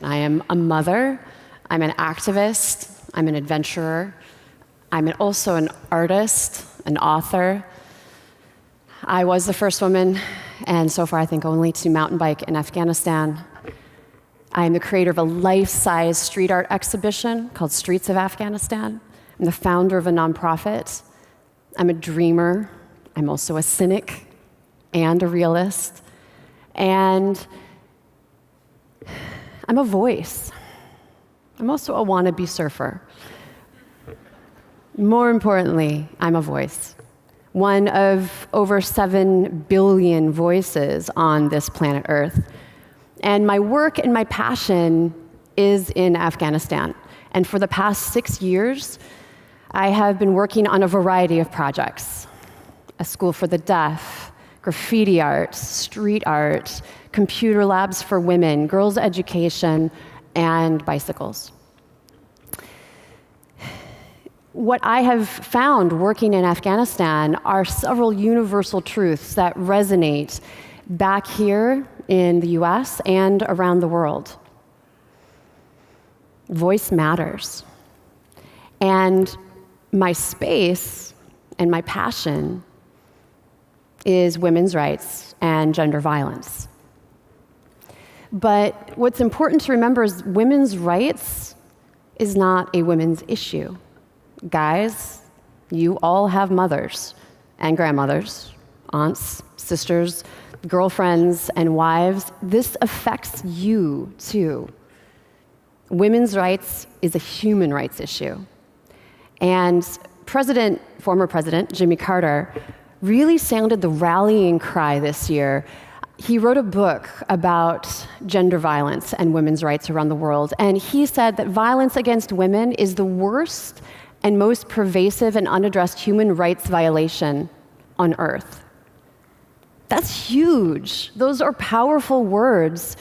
I am a mother, I'm an activist, I'm an adventurer, I'm also an artist, an author. I was the first woman, and so far I think only, to mountain bike in Afghanistan. I am the creator of a life-size street art exhibition called Streets of Afghanistan. I'm the founder of a nonprofit. I'm a dreamer. I'm also a cynic and a realist. And I'm a voice. I'm also a wannabe surfer. More importantly, I'm a voice. One of over 7 billion voices on this planet Earth. And my work and my passion is in Afghanistan. And for the past 6 years, I have been working on a variety of projects. A school for the deaf, graffiti art, street art, computer labs for women, girls' education, and bicycles. What I have found working in Afghanistan are several universal truths that resonate back here in the US and around the world. Voice matters. And my space and my passion is women's rights and gender violence. But what's important to remember is women's rights is not a women's issue. Guys, you all have mothers and grandmothers, aunts, sisters, girlfriends, and wives. This affects you, too. Women's rights is a human rights issue. And former President Jimmy Carter really sounded the rallying cry this year. He wrote a book about gender violence and women's rights around the world, and he said that violence against women is the worst and most pervasive and unaddressed human rights violation on Earth. That's huge. Those are powerful words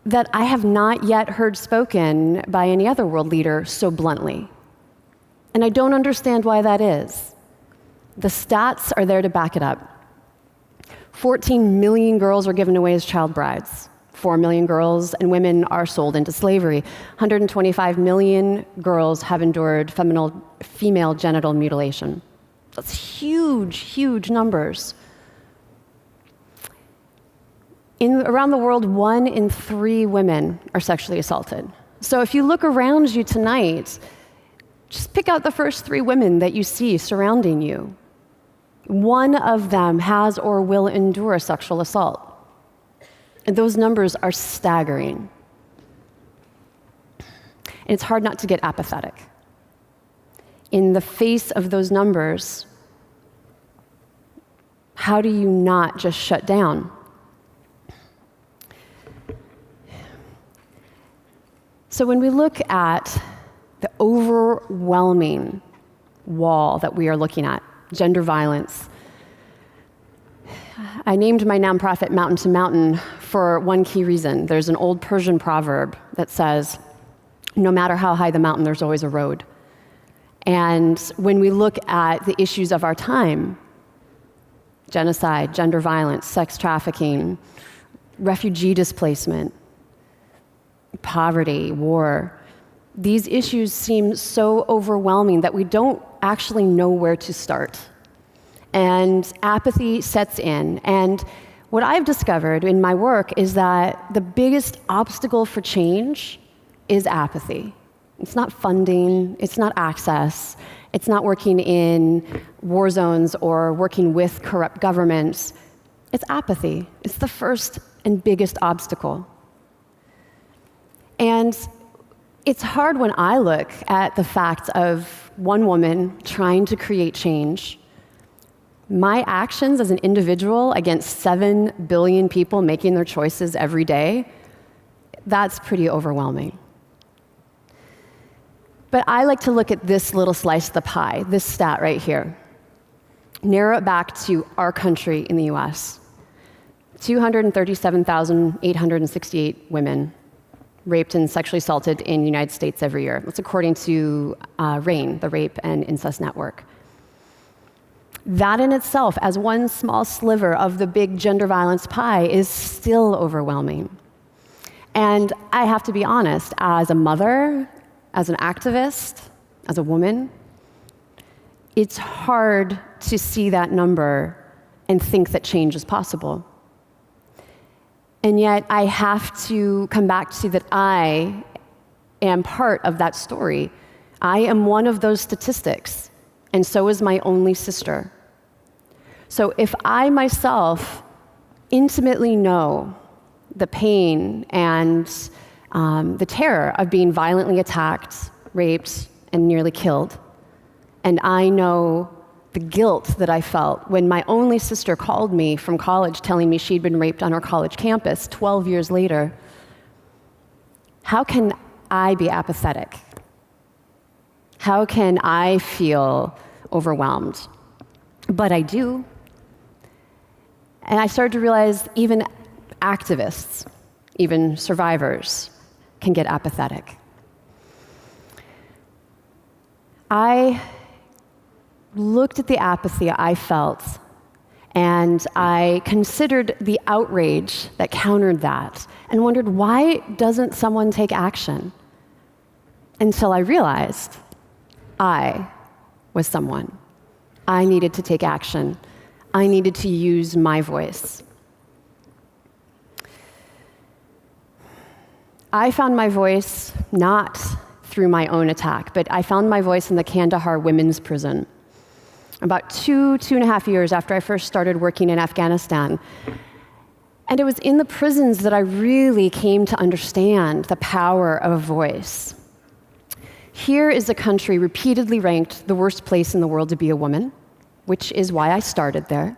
that I have not yet heard spoken by any other world leader so bluntly. And I don't understand why that is. The stats are there to back it up. 14 million girls are given away as child brides. 4 million girls and women are sold into slavery. 125 million girls have endured female genital mutilation. That's huge, huge numbers. Around the world, 1 in 3 women are sexually assaulted. So if you look around you tonight, just pick out the first 3 women that you see surrounding you. One of them has or will endure a sexual assault. And those numbers are staggering. And it's hard not to get apathetic. In the face of those numbers, how do you not just shut down? So when we look at the overwhelming wall that we are looking at, gender violence, I named my nonprofit Mountain to Mountain for one key reason. There's an old Persian proverb that says, no matter how high the mountain, there's always a road. And when we look at the issues of our time, genocide, gender violence, sex trafficking, refugee displacement, poverty, war, these issues seem so overwhelming that we don't actually know where to start. And apathy sets in. And what I've discovered in my work is that the biggest obstacle for change is apathy. It's not funding, it's not access, it's not working in war zones or working with corrupt governments. It's apathy. It's the first and biggest obstacle. And it's hard when I look at the fact of one woman trying to create change. My actions as an individual against 7 billion people making their choices every day, that's pretty overwhelming. But I like to look at this little slice of the pie, this stat right here. Narrow it back to our country in the US. 237,868 women raped and sexually assaulted in the United States every year. That's according to RAINN, the Rape and Incest Network. That in itself, as one small sliver of the big gender violence pie, is still overwhelming. And I have to be honest, as a mother, as an activist, as a woman, it's hard to see that number and think that change is possible. And yet I have to come back to that I am part of that story. I am one of those statistics, and so is my only sister. So if I myself intimately know the pain and the terror of being violently attacked, raped, and nearly killed, and I know the guilt that I felt when my only sister called me from college telling me she'd been raped on our college campus 12 years later, how can I be apathetic? How can I feel overwhelmed? But I do. And I started to realize even activists, even survivors, can get apathetic. I looked at the apathy I felt, and I considered the outrage that countered that, and wondered, why doesn't someone take action? Until I realized I was someone. I needed to take action. I needed to use my voice. I found my voice not through my own attack, but I found my voice in the Kandahar women's prison about 2.5 years after I first started working in Afghanistan. And it was in the prisons that I really came to understand the power of a voice. Here is a country repeatedly ranked the worst place in the world to be a woman, which is why I started there.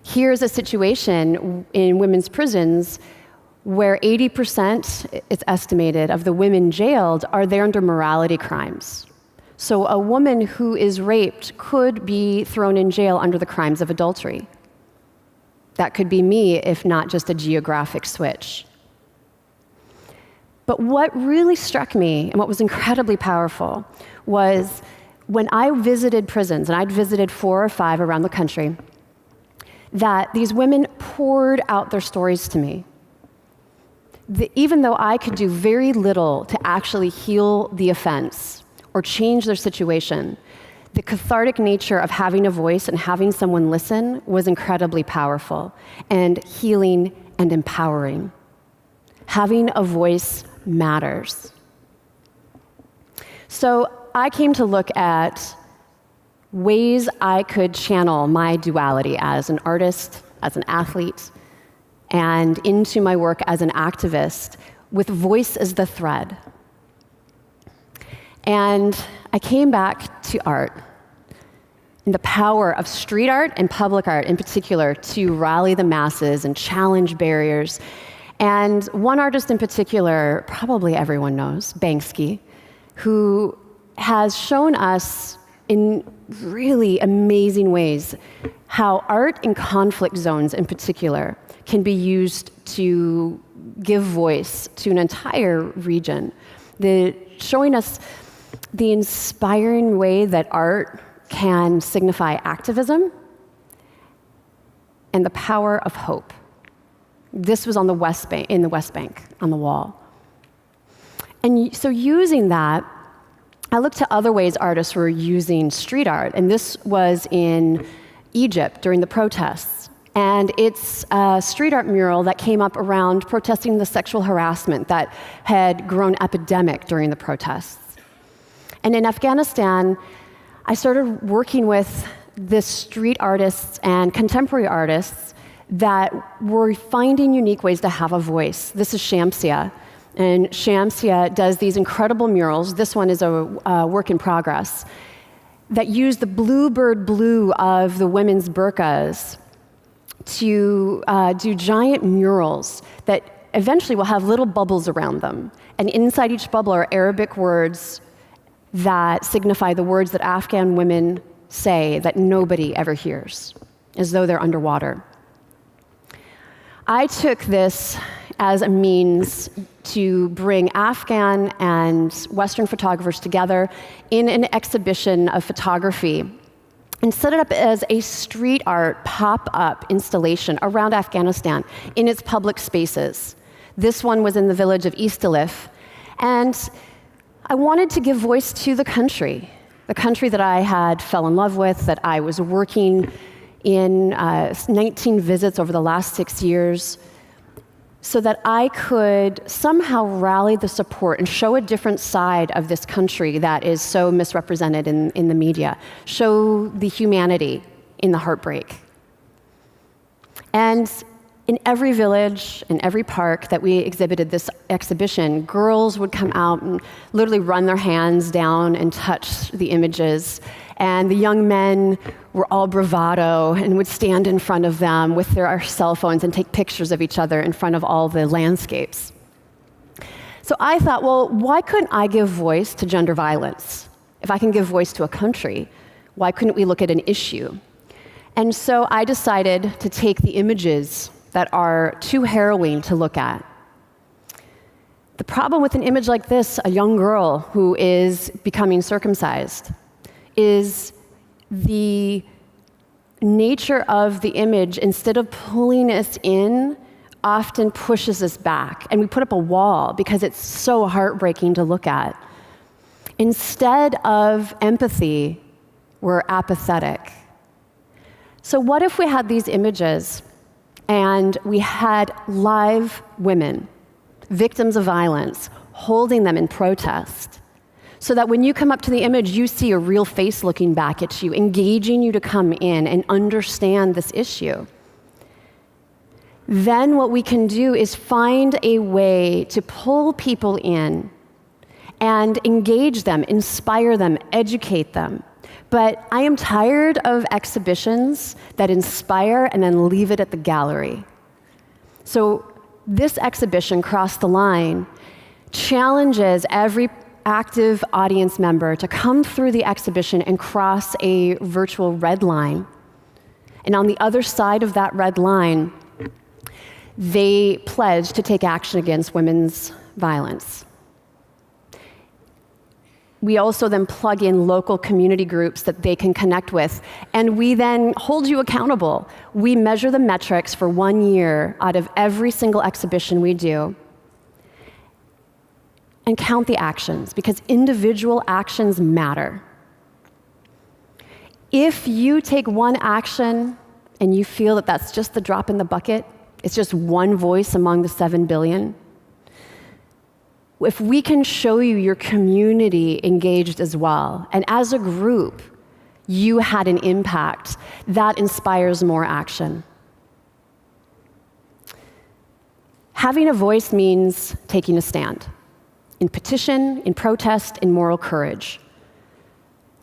Here's a situation in women's prisons where 80%, it's estimated, of the women jailed are there under morality crimes. So a woman who is raped could be thrown in jail under the crimes of adultery. That could be me, if not just a geographic switch. But what really struck me, and what was incredibly powerful, was when I visited prisons, and I'd visited 4 or 5 around the country, that these women poured out their stories to me. Even though I could do very little to actually heal the offense or change their situation, the cathartic nature of having a voice and having someone listen was incredibly powerful and healing and empowering. Having a voice matters. So I came to look at ways I could channel my duality as an artist, as an athlete, and into my work as an activist with voice as the thread. And I came back to art and the power of street art and public art in particular to rally the masses and challenge barriers. And one artist in particular, probably everyone knows, Banksy, who has shown us in really amazing ways how art in conflict zones in particular can be used to give voice to an entire region. Showing us the inspiring way that art can signify activism and the power of hope. This was on the West Bank, in the West Bank, on the wall. And so using that, I looked to other ways artists were using street art, and this was in Egypt during the protests. And it's a street art mural that came up around protesting the sexual harassment that had grown epidemic during the protests. And in Afghanistan, I started working with the street artists and contemporary artists that were finding unique ways to have a voice. This is Shamsia. And Shamsia does these incredible murals. This one is a work in progress that use the bluebird blue of the women's burqas to do giant murals that eventually will have little bubbles around them. And inside each bubble are Arabic words that signify the words that Afghan women say that nobody ever hears, as though they're underwater. I took this as a means to bring Afghan and Western photographers together in an exhibition of photography and set it up as a street art pop-up installation around Afghanistan in its public spaces. This one was in the village of Istalif, and I wanted to give voice to the country that I had fell in love with, that I was working in 19 visits over the last 6 years, so that I could somehow rally the support and show a different side of this country that is so misrepresented in the media, show the humanity in the heartbreak. And in every village, in every park that we exhibited this exhibition, girls would come out and literally run their hands down and touch the images. And the young men were all bravado and would stand in front of them with their cell phones and take pictures of each other in front of all the landscapes. So I thought, well, why couldn't I give voice to gender violence? If I can give voice to a country, why couldn't we look at an issue? And so I decided to take the images that are too harrowing to look at. The problem with an image like this, a young girl who is becoming circumcised, is the nature of the image, instead of pulling us in, often pushes us back. And we put up a wall because it's so heartbreaking to look at. Instead of empathy, we're apathetic. So what if we had these images and we had live women, victims of violence, holding them in protest, so that when you come up to the image, you see a real face looking back at you, engaging you to come in and understand this issue? Then what we can do is find a way to pull people in and engage them, inspire them, educate them. But I am tired of exhibitions that inspire and then leave it at the gallery. So this exhibition, Cross the Line, challenges every active audience member to come through the exhibition and cross a virtual red line. And on the other side of that red line, they pledge to take action against women's violence. We also then plug in local community groups that they can connect with, and we then hold you accountable. We measure the metrics for 1 year out of every single exhibition we do, and count the actions, because individual actions matter. If you take one action and you feel that that's just the drop in the bucket, it's just one voice among the 7 billion, if we can show you your community engaged as well, and as a group, you had an impact, that inspires more action. Having a voice means taking a stand, in petition, in protest, in moral courage.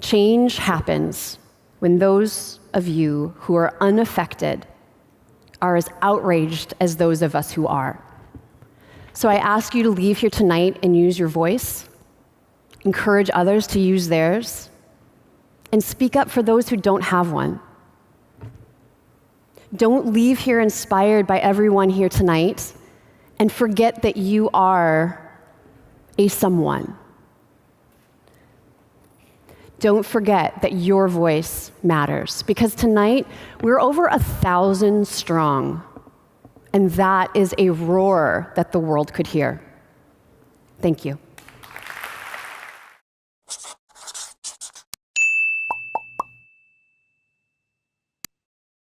Change happens when those of you who are unaffected are as outraged as those of us who are. So I ask you to leave here tonight and use your voice, encourage others to use theirs, and speak up for those who don't have one. Don't leave here inspired by everyone here tonight and forget that you are a someone. Don't forget that your voice matters, because tonight we're over 1,000 strong. And that is a roar that the world could hear. Thank you.